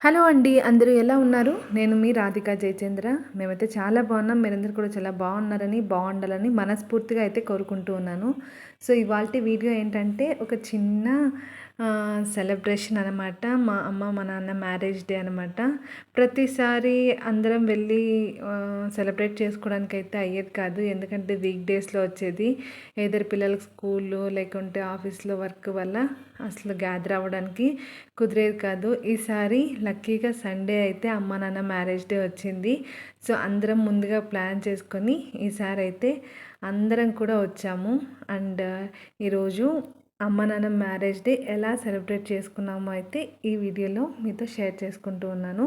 Hello అండి. అందరూ ఎలా ఉన్నారు? నేను మీ రాధికా జయచంద్ర. మేమైతే చాలా బాగున్నాం. మీరందరూ కూడా చాలా బాగున్నారని, బాగుండాలని మనస్ఫూర్తిగా అయితే కోరుకుంటూ ఉన్నాను. సో, ఇవాల్టి వీడియో ఏంటంటే ఒక చిన్న సెలబ్రేషన్ అనమాట. మా అమ్మ, మా నాన్న మ్యారేజ్ డే అనమాట. ప్రతిసారి అందరం వెళ్ళి సెలబ్రేట్ చేసుకోవడానికైతే అయ్యేది కాదు. ఎందుకంటే వీక్ డేస్‌లో వచ్చేది. ఎయిదర్ పిల్లలకి స్కూలు లేకుంటే ఆఫీస్‌లో వర్క్ వల్ల అసలు గ్యాదర్ అవ్వడానికి కుదిరేది కాదు. ఈసారి లక్కీగా సండే అయితే అమ్మ నాన్న మ్యారేజ్ డే వచ్చింది. సో, అందరం ముందుగా ప్లాన్ చేసుకొని ఈసారి అయితే అందరం కూడా వచ్చాము. అండ్ ఈరోజు అమ్మ నాన్న మ్యారేజ్ డే ఎలా సెలబ్రేట్ చేసుకున్నామో అయితే ఈ వీడియోలో మీతో షేర్ చేసుకుంటూ ఉన్నాను.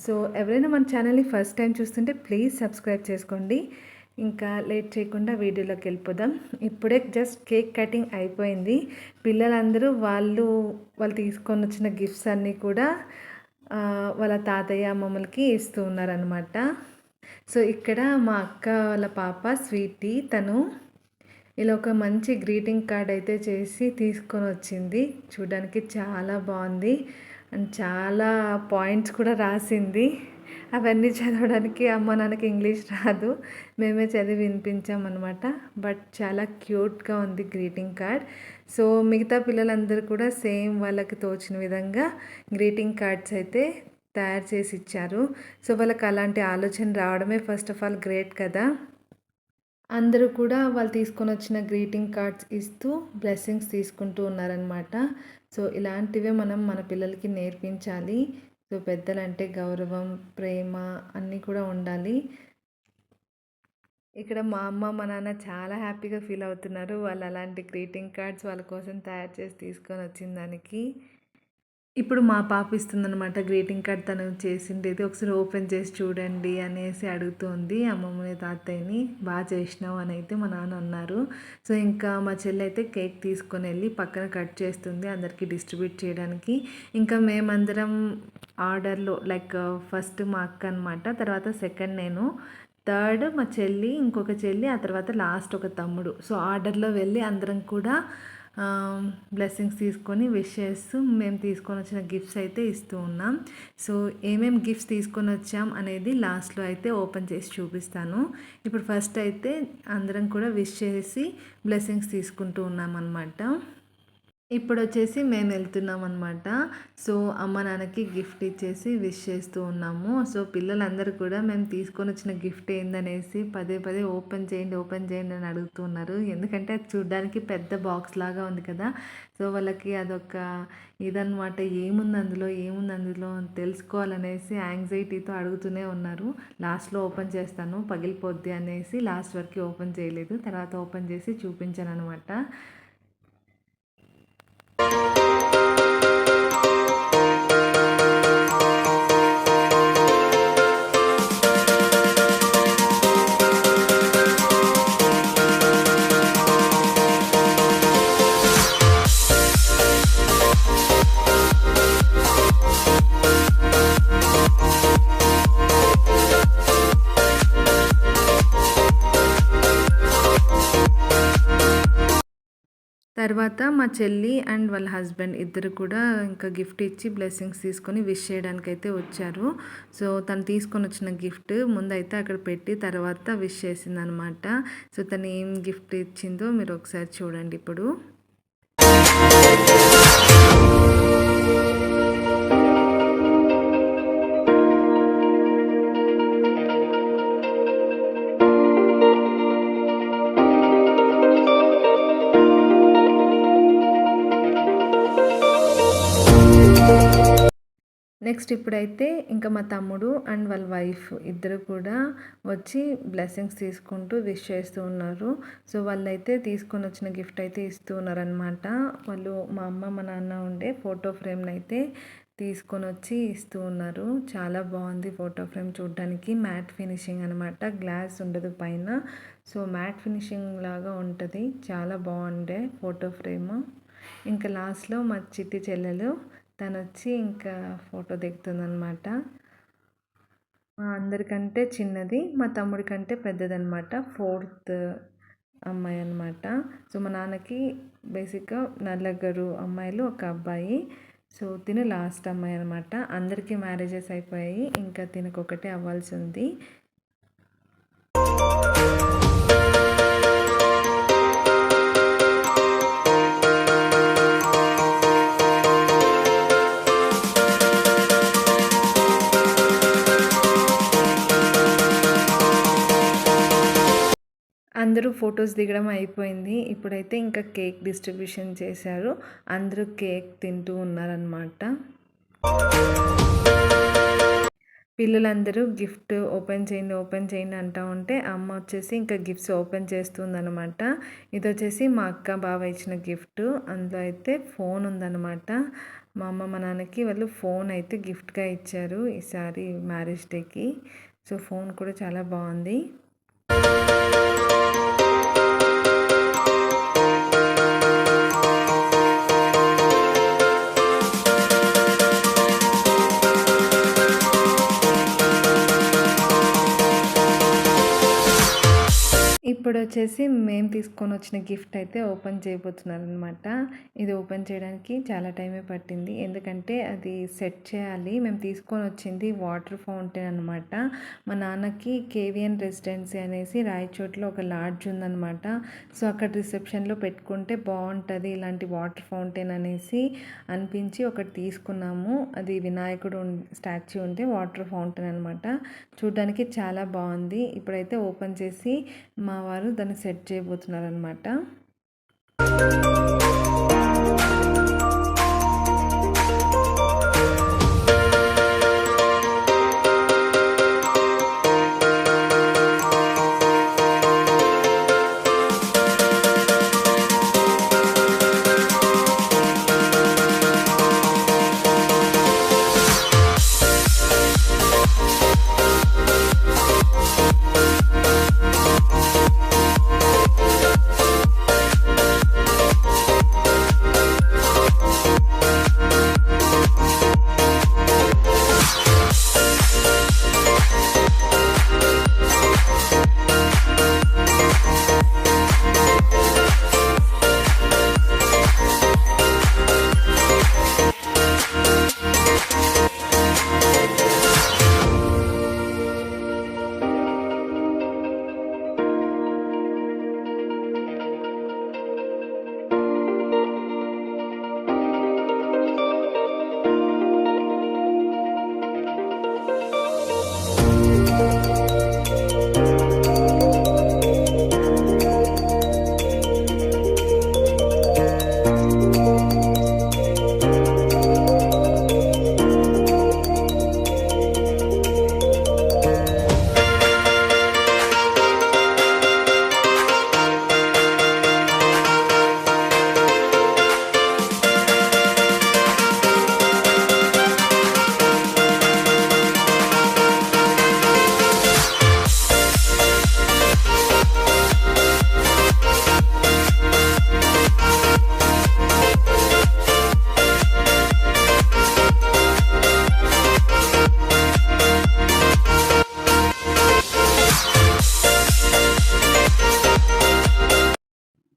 సో, ఎవరైనా మన ఛానల్ని ఫస్ట్ టైం చూస్తుంటే ప్లీజ్ సబ్స్క్రైబ్ చేసుకోండి. ఇంకా లేట్ చేయకుండా వీడియోలోకి వెళ్ళిపోదాం. ఇప్పుడే జస్ట్ కేక్ కటింగ్ అయిపోయింది. పిల్లలందరూ వాళ్ళు తీసుకొని వచ్చిన గిఫ్ట్స్ అన్నీ కూడా వాళ్ళ తాతయ్య అమ్మమ్మలకి ఇస్తూ ఉన్నారనమాట. సో, ఇక్కడ మా అక్క వాళ్ళ పాప స్వీటీ తను ఇలా ఒక మంచి గ్రీటింగ్ కార్డ్ అయితే చేసి తీసుకొని వచ్చింది. చూడడానికి చాలా బాగుంది అండ్ చాలా పాయింట్స్ కూడా రాసింది. అవన్నీ చదవడానికి అమ్మ నాన్నకి ఇంగ్లీష్ రాదు. మేమే చదివి వినిపించామన్నమాట. బట్ చాలా క్యూట్గా ఉంది గ్రీటింగ్ కార్డ్. సో, మిగతా పిల్లలందరూ కూడా సేమ్ వాళ్ళకి తోచిన విధంగా గ్రీటింగ్ కార్డ్స్ అయితే తయారు చేసి ఇచ్చారు. సో, వాళ్ళకి అలాంటి ఆలోచన రావడమే ఫస్ట్ ఆఫ్ ఆల్ గ్రేట్ కదా. అందరూ కూడా వాళ్ళు తీసుకొని వచ్చిన గ్రీటింగ్ కార్డ్స్ ఇస్తూ బ్లెస్సింగ్స్ తీసుకుంటూ ఉన్నారనమాట. సో, ఇలాంటివే మనం మన పిల్లలకి నేర్పించాలి. సో, పెద్దలంటే గౌరవం, ప్రేమ అన్నీ కూడా ఉండాలి. ఇక్కడ మా అమ్మ, మా నాన్న చాలా హ్యాపీగా ఫీల్ అవుతున్నారు. వాళ్ళు అలాంటి గ్రీటింగ్ కార్డ్స్ వాళ్ళ కోసం తయారు చేసి తీసుకొని వచ్చిన దానికి. ఇప్పుడు మా పాప ఇస్తుందనమాట గ్రీటింగ్ కార్డ్ తను చేసిండేది. ఒకసారి ఓపెన్ చేసి చూడండి అనేసి అడుగుతోంది అమ్మమ్మని, తాతయ్యని. బాగా చేసినావు అని అయితే మా నాన్న అన్నారు. సో, ఇంకా మా చెల్లి అయితే కేక్ తీసుకొని వెళ్ళి పక్కన కట్ చేస్తుంది అందరికీ డిస్ట్రిబ్యూట్ చేయడానికి. ఇంకా మేమందరం ఆర్డర్లో లైక్ ఫస్ట్ మా అక్క అనమాట, తర్వాత సెకండ్ నేను, థర్డ్ మా చెల్లి, ఇంకొక చెల్లి, ఆ తర్వాత లాస్ట్ ఒక తమ్ముడు. సో, ఆర్డర్లో వెళ్ళి అందరం కూడా బ్లెస్సింగ్స్ తీసుకొని విష్ చేస్తూ మేము తీసుకొని వచ్చిన గిఫ్ట్స్ అయితే ఇస్తూ ఉన్నాం. సో, ఏమేమి గిఫ్ట్స్ తీసుకొని వచ్చాం అనేది లాస్ట్లో అయితే ఓపెన్ చేసి చూపిస్తాను. ఇప్పుడు ఫస్ట్ అయితే అందరం కూడా విష్ చేసి బ్లెస్సింగ్స్ తీసుకుంటూ ఉన్నాం అన్నమాట. ఇప్పుడు వచ్చేసి మేము వెళ్తున్నాం అనమాట. సో, అమ్మ నాన్నకి గిఫ్ట్ ఇచ్చేసి విష్ చేస్తూ ఉన్నాము. సో, పిల్లలందరూ కూడా మేము తీసుకొని వచ్చిన గిఫ్ట్ ఏందనేసి పదే పదే ఓపెన్ చేయండి, ఓపెన్ చేయండి అని అడుగుతున్నారు. ఎందుకంటే అది చూడడానికి పెద్ద బాక్స్ లాగా ఉంది కదా. సో, వాళ్ళకి అదొక ఇదనమాట. ఏముంది అందులో, ఏముంది అందులో అని తెలుసుకోవాలనేసి యాంగ్జైటీతో అడుగుతూనే ఉన్నారు. లాస్ట్లో ఓపెన్ చేస్తాను పగిలిపోద్ది అనేసి లాస్ట్ వరకు ఓపెన్ చేయలేదు. తర్వాత ఓపెన్ చేసి చూపించాను అనమాట. తర్వాత మా చెల్లి అండ్ వాళ్ళ హస్బెండ్ ఇద్దరు కూడా ఇంకా గిఫ్ట్ ఇచ్చి బ్లెస్సింగ్స్ తీసుకొని విష్ చేయడానికైతే వచ్చారు. సో, తను తీసుకొని వచ్చిన గిఫ్ట్ ముందైతే అక్కడ పెట్టి తర్వాత విష్ చేసిందనమాట. సో, తను ఏం గిఫ్ట్ ఇచ్చిందో మీరు ఒకసారి చూడండి ఇప్పుడు. నెక్స్ట్ ఇప్పుడైతే ఇంకా మా తమ్ముడు అండ్ వాళ్ళ వైఫ్ ఇద్దరు కూడా వచ్చి బ్లెస్సింగ్స్ తీసుకుంటూ విష్ చేస్తూ ఉన్నారు. సో, వాళ్ళైతే తీసుకొని వచ్చిన గిఫ్ట్ అయితే ఇస్తూ ఉన్నారనమాట. వాళ్ళు మా అమ్మ, మా నాన్న ఉండే ఫోటో ఫ్రేమ్ని అయితే తీసుకొని వచ్చి ఇస్తూ ఉన్నారు. చాలా బాగుంది ఫోటో ఫ్రేమ్ చూడడానికి. మ్యాట్ ఫినిషింగ్ అనమాట, గ్లాస్ ఉండదు పైన. సో, మ్యాట్ ఫినిషింగ్ లాగా ఉంటుంది. చాలా బాగుండే ఫోటో ఫ్రేమ్. ఇంకా లాస్ట్లో మా చిట్టి చెల్లెలు తను వచ్చి ఇంకా ఫోటో దిగుతుందనమాట. మా అందరికంటే చిన్నది, మా తమ్ముడి కంటే పెద్దదనమాట. ఫోర్త్ అమ్మాయి అనమాట. సో, మా నాన్నకి బేసిక్గా నలుగురు అమ్మాయిలు, ఒక అబ్బాయి. సో తిను లాస్ట్ అమ్మాయి అనమాట. అందరికీ మ్యారేజెస్ అయిపోయాయి, ఇంకా తినకొకటే అవ్వాల్సి ఉంది. అందరూ ఫొటోస్ దిగడం అయిపోయింది. ఇప్పుడైతే ఇంకా కేక్ డిస్ట్రిబ్యూషన్ చేశారు. అందరూ కేక్ తింటూ ఉన్నారనమాట. పిల్లలందరూ గిఫ్ట్ ఓపెన్ చేయండి అంటూ ఉంటే అమ్మ వచ్చేసి ఇంకా గిఫ్ట్స్ ఓపెన్ చేస్తుందనమాట. ఇది వచ్చేసి మా అక్క బావ ఇచ్చిన గిఫ్ట్. అందులో అయితే ఫోన్ ఉందన్నమాట. మా అమ్మ మా నాన్నకి వాళ్ళు ఫోన్ అయితే గిఫ్ట్గా ఇచ్చారు ఈసారి మ్యారేజ్ డేకి. సో ఫోన్ కూడా చాలా బాగుంది. ఇప్పుడు వచ్చేసి మేము తీసుకొని వచ్చిన గిఫ్ట్ అయితే ఓపెన్ చేయబోతున్నారనమాట. ఇది ఓపెన్ చేయడానికి చాలా టైమే పట్టింది, ఎందుకంటే అది సెట్ చేయాలి. మేము తీసుకొని వచ్చింది వాటర్ ఫౌంటైన్ అనమాట. మా నాన్నకి కేవిఎన్ రెసిడెన్సీ అనేసి రాయచోట్లో ఒక లాడ్జ్ ఉందనమాట. సో అక్కడ రిసెప్షన్లో పెట్టుకుంటే బాగుంటుంది ఇలాంటి వాటర్ ఫౌంటైన్ అనేసి అనిపించి ఒకటి తీసుకున్నాము. అది వినాయకుడు స్టాచ్యూ ఉంటే వాటర్ ఫౌంటైన్ అనమాట. చూడడానికి చాలా బాగుంది. ఇప్పుడైతే ఓపెన్ చేసి మా వారు దాన్ని సెట్ చేయబోతున్నారనమాట.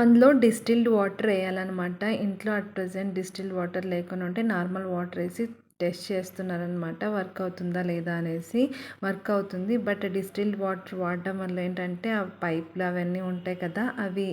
అందులో డిస్టిల్డ్ వాటర్ వేయాలన్నమాట. ఇంట్లో అట్ ప్రెజెంట్ డిస్టిల్డ్ వాటర్ లేకుండా ఉంటే నార్మల్ వాటర్ వేసి టెస్ట్ చేస్తున్నారనమాట, వర్క్ అవుతుందా లేదా అనేసి. వర్క్ అవుతుంది, బట్ డిస్టిల్డ్ వాటర్ వాడడం వల్ల ఏంటంటే ఆ పైప్లు అవన్నీ ఉంటాయి కదా, అవి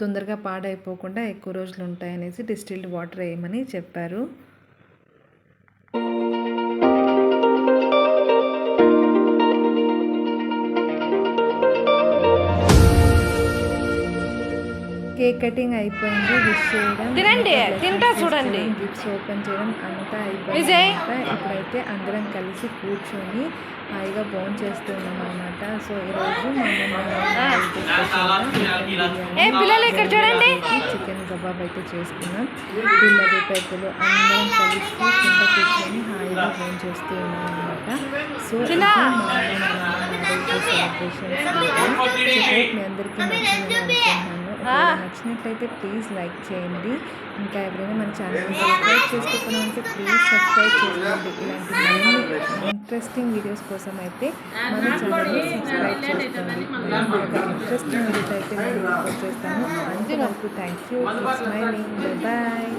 తొందరగా పాడైపోకుండా ఎక్కువ రోజులు ఉంటాయి అనేసి డిస్టిల్డ్ వాటర్ వేయమని చెప్పారు. కేక్ కటింగ్ అయిపోయింది, విష్ చేయడం, చూడండి గిఫ్ట్స్ ఓపెన్ చేయడం అంతా అయిపోయింది. ఇప్పుడైతే అందరం కలిసి కూర్చొని హాయిగా భోజనం చేస్తూ ఉన్నాం అనమాట. సో ఈరోజు చికెన్ కబాబ్ అయితే చేసుకున్నాం. పిల్లలు పెద్దలు అందరం కలిసి కింద కూర్చొని హాయిగా భోజనం చేస్తూ ఉన్నాం అనమాట. సో సెలబ్రేషన్స్ మీ అందరికీ నచ్చిందని అనుకుంటున్నాను. నచ్చినట్లయితే ప్లీజ్ లైక్ చేయండి. ఇంకా ఎవరైనా మన ఛానల్ని సబ్స్క్రైబ్ చేసుకోకుండా ఉంటే ప్లీజ్ సబ్స్క్రైబ్ చేసుకోండి. ఇలాంటి మరిన్ని ఇంట్రెస్టింగ్ వీడియోస్ కోసం అయితే మన ఛానల్ని సబ్స్క్రైబ్ చేసుకోండి. ఒక ఇంట్రెస్టింగ్ వీడియోస్ అయితే నేను అప్లోడ్ చేస్తాను. అంతవరకు థ్యాంక్ యూ. Smiling, bye.